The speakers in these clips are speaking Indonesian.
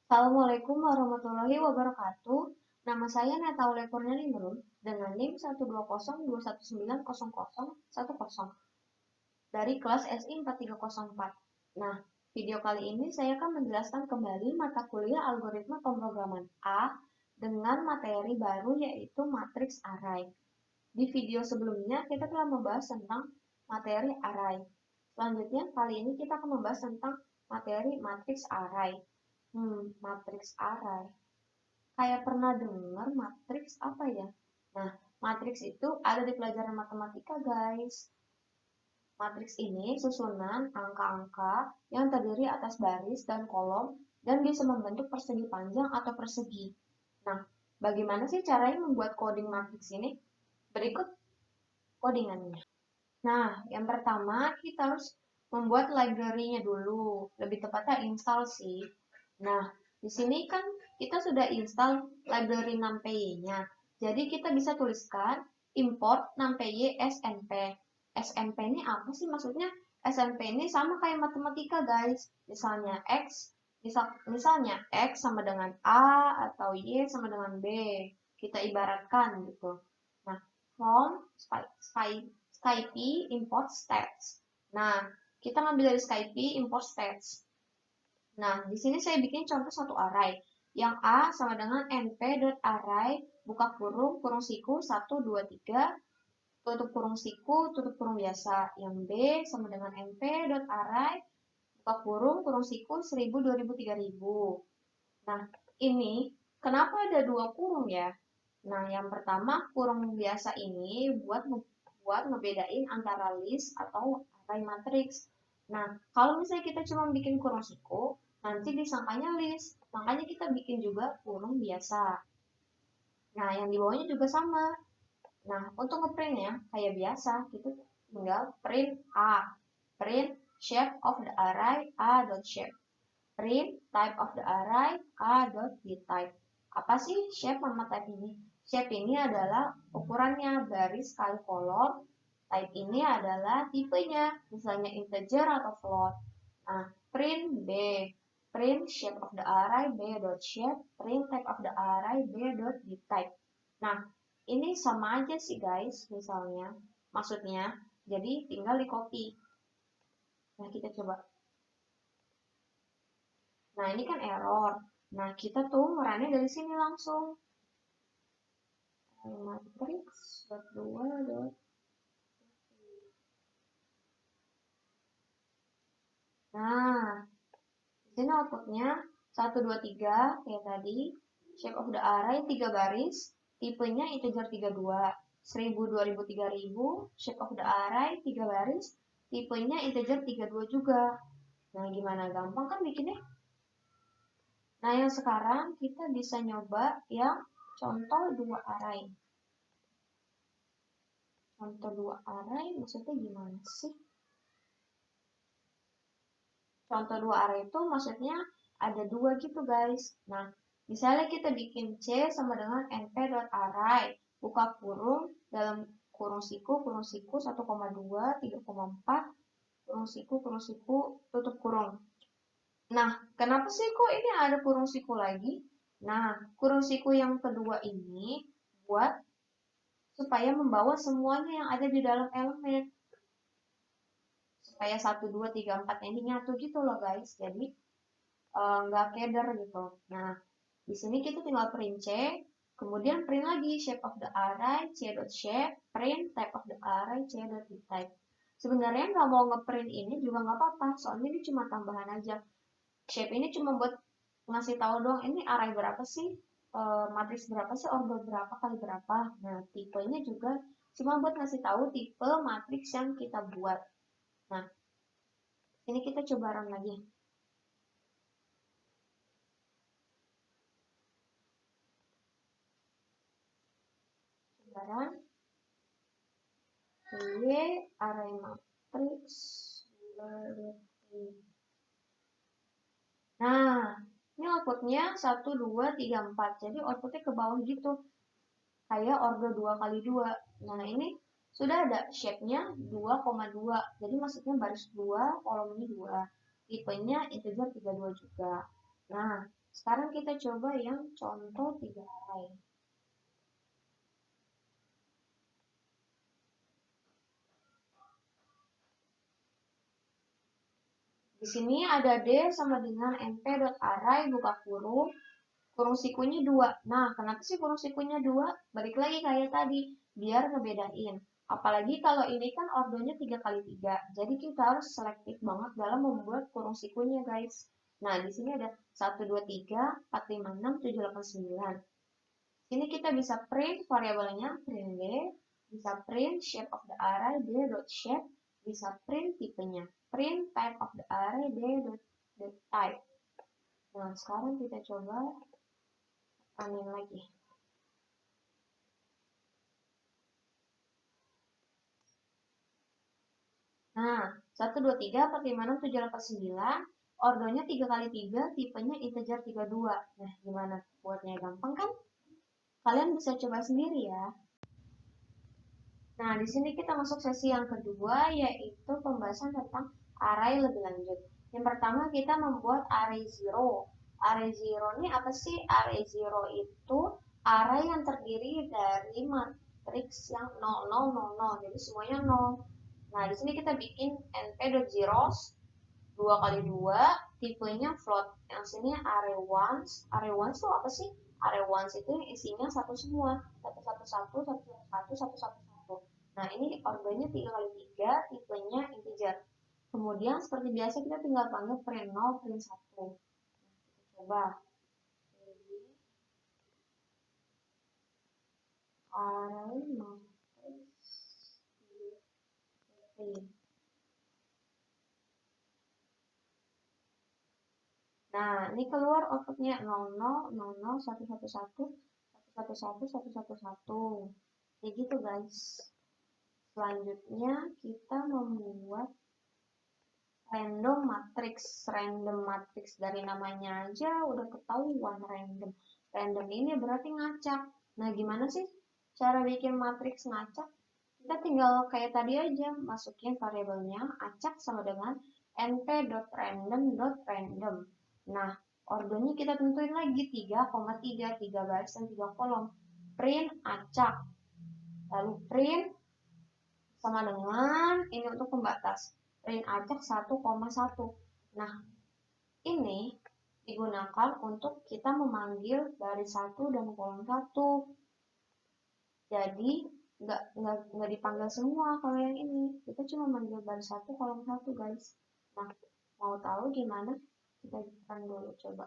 Assalamualaikum warahmatullahi wabarakatuh. Nama saya Nataula Kurnianingsih dengan NIM 12021190010 dari kelas SI 4304. Nah, video kali ini saya akan menjelaskan kembali mata kuliah algoritma pemrograman A dengan materi baru yaitu matriks array. Di video sebelumnya kita telah membahas tentang materi array. Selanjutnya, kali ini kita akan membahas tentang materi matriks array. Matriks array. Kayak pernah dengar matriks apa ya? Nah, matriks itu ada di pelajaran matematika, guys. Matriks ini susunan angka-angka yang terdiri atas baris dan kolom dan bisa membentuk persegi panjang atau persegi. Nah, bagaimana sih caranya membuat coding matriks ini? Berikut codingannya. Nah, yang pertama kita harus membuat library-nya dulu. Lebih tepatnya install sih. Nah, di sini kan kita sudah install library numpy-nya. Jadi kita bisa tuliskan import numpy snp. Snp ini apa sih maksudnya? SNP ini sama kayak matematika, guys. Misalnya X sama dengan A atau Y sama dengan B. Kita ibaratkan gitu. Nah, from Skype import stats. Nah, kita ngambil dari Skype import stats. Nah, di sini saya bikin contoh satu array. Yang A sama dengan np.array buka kurung kurung siku 1 2 3 tutup kurung siku tutup kurung biasa. Yang B sama dengan np.array buka kurung siku 1000 2000 3000. Nah, ini kenapa ada dua kurung ya? Nah, yang pertama kurung biasa ini buat ngebedain antara list atau array matrix. Nah, kalau misalnya kita cuma bikin kurung siku, nanti disangkanya list. Makanya kita bikin juga kurung biasa. Nah, yang di bawahnya juga sama. Nah, untuk ngeprintnya kayak biasa, kita tinggal print A. Print shape of the array A.shape. Print type of the array A.dtype. Apa sih shape sama type ini? Shape ini adalah ukurannya baris kali kolom. Type ini adalah tipenya, misalnya integer atau float. Nah, print B. Print shape of the array B.shape. Print type of the array B.dtype. Nah, ini sama aja sih guys, misalnya. Maksudnya, jadi tinggal di copy. Nah, kita coba. Nah, ini kan error. Nah, kita tuh ngerunnya dari sini langsung. Matrix.2. Nah, di sini outputnya 1, 2, 3, kayak tadi. Shape of the array 3 baris. Tipenya integer 32. 1000, 2000, 3000. Shape of the array 3 baris. Tipenya integer 32 juga. Nah, gimana? Gampang kan bikinnya? Nah, yang sekarang kita bisa nyoba yang contoh 2 array. Contoh 2 array maksudnya gimana sih? Contoh 2 array itu maksudnya ada 2 gitu guys. Nah, misalnya kita bikin C sama dengan np.array. Buka kurung, dalam kurung siku 1,2, 3,4, kurung siku, tutup kurung. Nah, kenapa sih kok ini ada kurung siku lagi? Nah, kurung siku yang kedua ini buat supaya membawa semuanya yang ada di dalam elemen. Supaya 1, 2, 3, 4 ini nyatu gitu loh guys. Jadi, nggak keder gitu. Nah, di sini kita tinggal print C, kemudian print lagi shape of the array, C.shape, print type of the array, C.type. Sebenarnya nggak mau ngeprint ini juga nggak apa-apa, soalnya ini cuma tambahan aja. Shape ini cuma buat ngasih tahu dong, ini array berapa sih, matriks berapa sih, order berapa kali berapa. Nah, tipenya juga cuma buat ngasih tahu tipe matriks yang kita buat. Nah, ini kita coba run lagi. Sekarang Y array matrix. Nah, ini outputnya 1, 2, 3, 4. Jadi outputnya ke bawah gitu. Kayak order 2 kali 2. Nah, ini sudah ada shape-nya 2,2. Jadi maksudnya baris 2, kolom ini 2. Tipenya integer 32 juga. Nah, Sekarang kita coba yang contoh 3 array. Di sini ada D sama dengan np.array buka kurung, kurung sikunya 2. Nah, kenapa sih kurung sikunya 2? Balik lagi kayak tadi, biar ngebedain. Apalagi kalau ini kan ordonya 3 kali 3. Jadi kita harus selektif banget dalam membuat kurung sikunya, guys. Nah, di sini ada 1, 2, 3, 4, 5, 6, 7, 8, 9. Sini kita bisa print variabelnya, print D, bisa print shape of the array, D.shape, bisa print tipenya, print type of the array, D.type. Nah, sekarang kita coba running lagi. Nah, 1, 2, 3, 4, 5, 6, 7, 8, 9. Ordonya 3 kali 3, tipenya integer 32. Nah, gimana buatnya? Gampang kan? Kalian bisa coba sendiri ya. Nah, di sini kita masuk sesi yang kedua, yaitu pembahasan tentang array lebih lanjut. Yang pertama, kita membuat array zero. Array zero ini apa sih? Array zero itu array yang terdiri dari matriks yang 0, 0, 0, 0. Jadi semuanya 0. Nah, di sini kita bikin np.zeros 2 kali 2, tipenya float. Yang sini array ones. Array ones itu apa sih? Array ones itu isinya satu semua. 1, 1, 1, 1, 1, 1, 1, 1. Nah, ini ordernya 3 kali 3, tipenya integer. Kemudian seperti biasa kita tinggal panggil print 0, print 1. Kita coba. Array matrix print. Nah, ini keluar outputnya 00, 00, 111, 111, 111. Kayak gitu, guys. Selanjutnya, kita membuat random matrix. Random matrix dari namanya aja udah ketahuan random. Random ini berarti ngacak. Nah, gimana sih cara bikin matriks ngacak? Kita tinggal kayak tadi aja, masukin variabelnya, acak sama dengan np.random.random. Nah, ordernya kita tentuin lagi 3,3, 3 baris dan 3 kolom. Print acak. Lalu print sama dengan ini untuk pembatas. Print acak 1,1. Nah, ini digunakan untuk kita memanggil baris 1 dan kolom 1. Jadi, nggak dipanggil semua kalau yang ini. Kita cuma manggil baris 1, kolom 1, guys. Nah, mau tahu gimana? Kita run dulu, coba.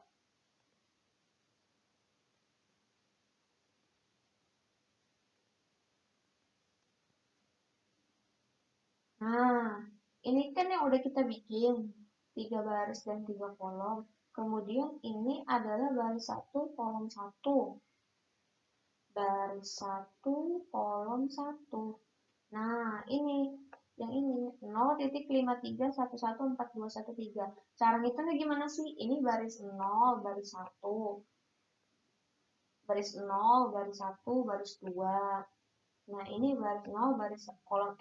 Nah, ini kan yang udah kita bikin. 3 baris dan 3 kolom. Kemudian ini adalah baris 1, kolom 1. Baris 1, kolom 1. Nah, ini yang ini 0.53114213. Cara ngitungnya gimana sih? Ini baris 0, baris 1. Baris 0, baris 1, baris 2. Nah, ini baris 0, baris kolom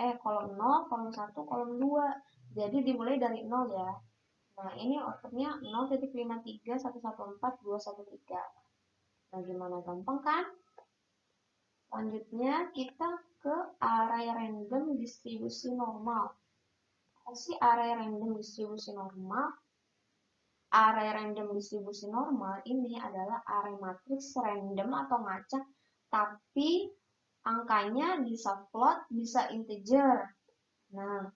0, kolom 1, kolom 2. Jadi dimulai dari 0 ya. Nah, ini outputnya 0.531142113. Nah, gimana, gampang kan? Selanjutnya kita ke array random distribusi normal. Apa sih array random distribusi normal? Array random distribusi normal ini adalah array matriks random atau ngacak, tapi angkanya bisa float, bisa integer. Nah,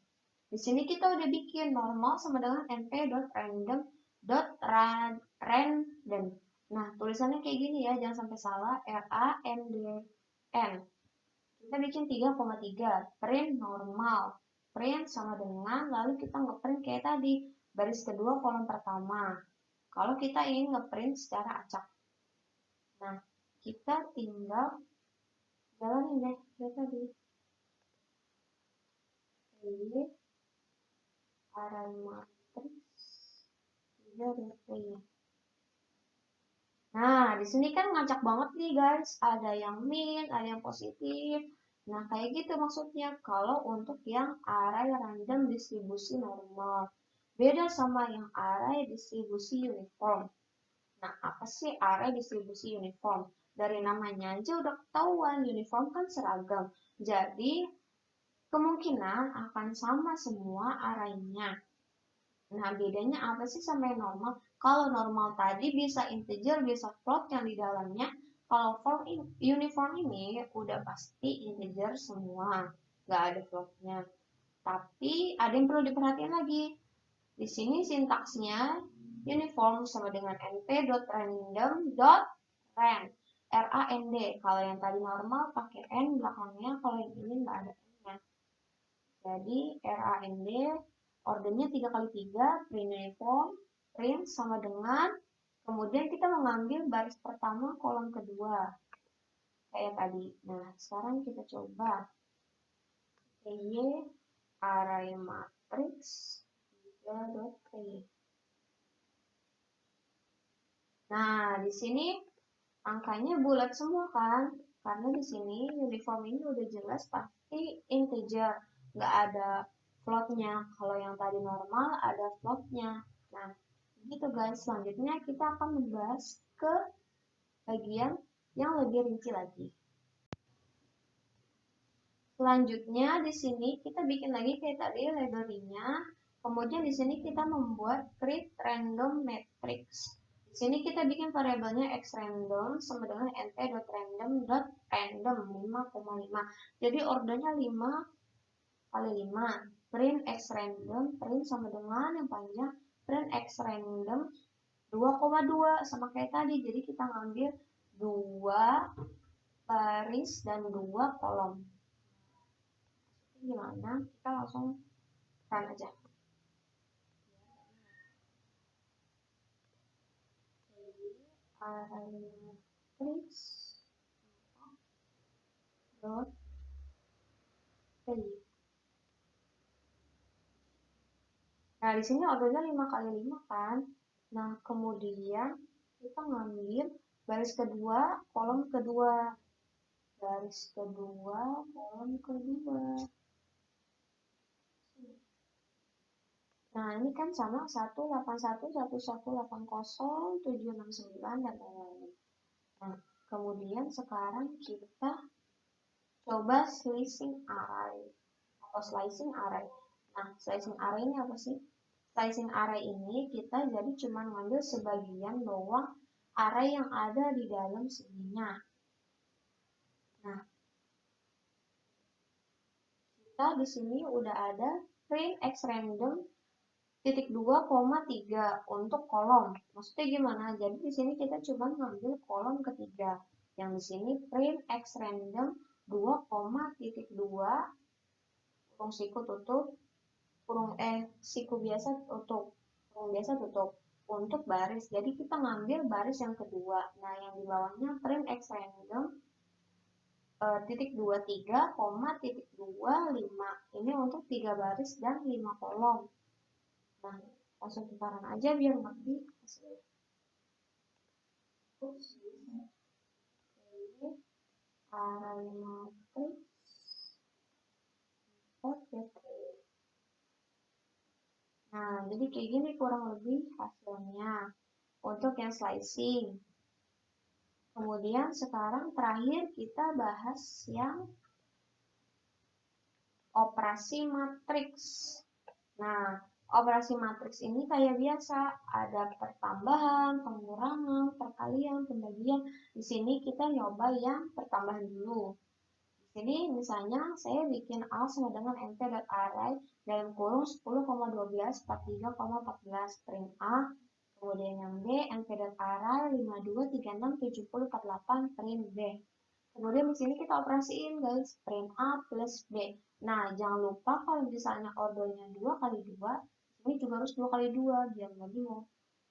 di sini kita udah bikin normal sama dengan np.random.random. Nah, tulisannya kayak gini ya, jangan sampai salah, RANDN. Kita bikin 3,3, print normal. Print sama dengan, lalu kita ngeprint kayak tadi, baris kedua kolom pertama. Kalau kita ingin ngeprint secara acak. Nah, kita tinggal jalanin deh kayak tadi. Create array matrix 3 Nah, di sini kan ngacak banget nih, guys. Ada yang min, ada yang positif. Nah, kayak gitu maksudnya kalau untuk yang array random distribusi normal. Beda sama yang array distribusi uniform. Nah, apa apa sih array distribusi uniform? Dari namanya aja udah ketahuan, uniform kan seragam. Jadi, kemungkinan akan sama semua arraynya. Nah, bedanya apa sih sama yang normal? Kalau normal tadi bisa integer, bisa float yang di dalamnya. Kalau uniform ini udah pasti integer semua, nggak ada floatnya. Tapi ada yang perlu diperhatiin lagi. Di sini sintaksnya uniform sama dengan np.random.rand. RAND. Kalau yang tadi normal pakai N belakangnya, kalau yang ini nggak ada N-nya. Jadi RAND ordernya 3 kali 3, print uniform, print sama dengan, kemudian kita mengambil baris pertama kolom kedua. Kayak tadi. Nah, sekarang kita coba. Y array matrix 3.3. Nah, di sini angkanya bulat semua kan? Karena di sini uniform ini udah jelas pasti integer, nggak ada floatnya. Kalau yang tadi normal ada floatnya. Nah, gitu guys. Selanjutnya kita akan membahas ke bagian yang lebih rinci lagi. Selanjutnya di sini kita bikin lagi kayak tadi library-nya. Kemudian di sini kita membuat create random matrix. Di sini kita bikin variabelnya xRandom sama dengan nt.random.random 5,5. Jadi ordernya 5 kali 5. Print xRandom, print sama dengan yang panjang, print xRandom 2,2 sama kayak tadi. Jadi kita ngambil 2 baris dan 2 kolom. Gimana? Kita langsung run aja. Array dot Nah, di sini ordernya 5 kali 5 kan. Nah, kemudian kita ngambil baris kedua, kolom kedua. Baris kedua, kolom kedua. Nah, ini kan sama 181, 1180, 769, dan lain-lain. Nah, kemudian sekarang kita coba slicing array atau slicing array. Nah, slicing array ini apa sih? Slicing array ini kita jadi cuma ngambil sebagian doang array yang ada di dalam seginya. Nah, kita di sini udah ada print xRandom titik 2,3 untuk kolom. Maksudnya gimana? Jadi di sini kita cuma ngambil kolom ketiga. Yang di sini print xRandom 2,2 kurung siku tutup, siku biasa tutup, kurung biasa tutup untuk baris. Jadi kita ngambil baris yang kedua. Nah, yang di bawahnya print xRandom titik 23, titik 25. Ini untuk 3 baris dan 5 kolom. Nah, langsung kita run aja biar ngerti hasilnya. Array matrix. Nah, jadi kayak gini kurang lebih hasilnya untuk yang slicing. Kemudian sekarang terakhir kita bahas yang operasi matriks. Nah, operasi matriks ini kayak biasa, ada pertambahan, pengurangan, perkalian, pembagian. Di sini kita nyoba yang pertambahan dulu. Di sini misalnya saya bikin A sama dengan nt.array dalam kurung 10,12, 43,14 print A. Kemudian yang B, np.array 52367048 print B. Kemudian di sini kita operasiin guys, print A plus B. Nah, jangan lupa kalau misalnya ordernya 2 kali 2, ini juga harus 2 kali 2 biar nggak bingung.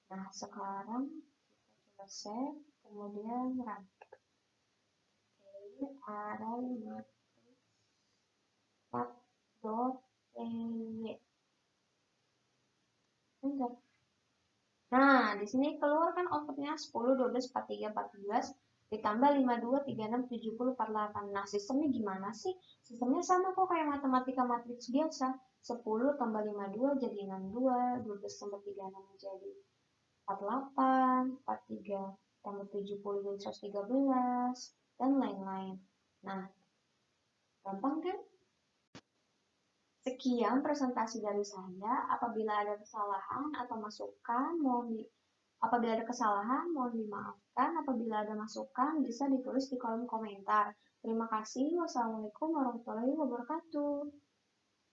Nah, sekarang kita coba save, kemudian run. Array matrix.py. Nah, di sini keluar kan outputnya 10, 12, 43, 14 ditambah 52, 36, 70, 48. Nah, sistemnya gimana sih? Sistemnya sama kok kayak matematika matriks biasa. 10 tambah 52 jadi 62, 12 tambah 36 jadi 48, 43 tambah 70 jadi 113, dan lain-lain. Nah, gampang kan? Sekian presentasi dari saya. Apabila ada kesalahan atau masukan, apabila ada kesalahan, mohon dimaafkan. Apabila ada masukan, bisa ditulis di kolom komentar. Terima kasih. Wassalamualaikum warahmatullahi wabarakatuh.